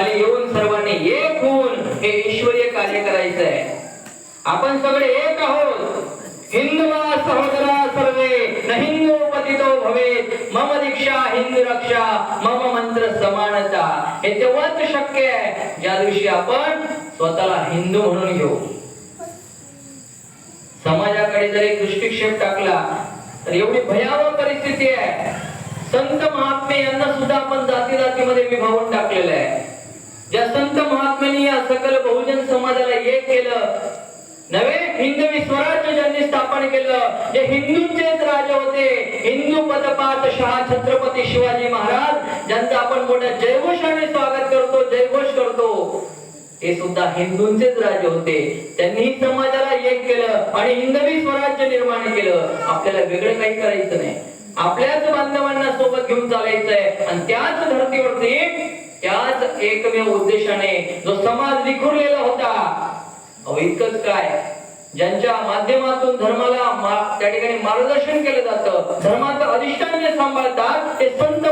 खाली येऊन सर्वांनी एक होऊन हे ईश्वरीय कार्य करायचं आहे. आपण सगळे एक आहोत. हिंदवा सहोदरा सर्वे न हिंदू पतितो भवेत मम दीक्षा हिंदू रक्षा मम मंत्र समानता. हे तेव्हाच शक्य आहे ज्या दिवशी आपण स्वतःला हिंदू म्हणून घेऊ. समाजाकडे जर एक दृष्टिक्षेप टाकला तर एवढी भयावह परिस्थिती आहे. संत महात्मे यांना सुद्धा आपण जाती जातीमध्ये विभागून टाकलेलं आहे. ज्या संत महात्म्यांनी या सकल बहुजन समाजाला एक केलं, नवे हिंदवी स्वराज्य ज्यांनी स्थापन केलं, जे हिंदूंचेच राजे होते, हिंदू पदपात शाह छत्रपती शिवाजी महाराज ज्यांचं आपण मोठ्या जयघोषाने स्वागत करतो, जयघोष करतो, हे सुद्धा हिंदूंचेच राजे होते. त्यांनी समाजाला एक केलं आणि हिंदवी स्वराज्य निर्माण केलं. आपल्याला वेगळं काही करायचं नाही. आपल्याच बांधवांना सोबत घेऊन चालायचंय आणि त्याच धर्तीवरती त्याच एकमेव उद्देशाने जो समाज विखुरलेला होता, इतकंच काय, ज्यांच्या माध्यमातून धर्माला त्या ठिकाणी मार्गदर्शन केलं जातं, धर्माचं अधिष्ठान जे सांभाळतात ते संत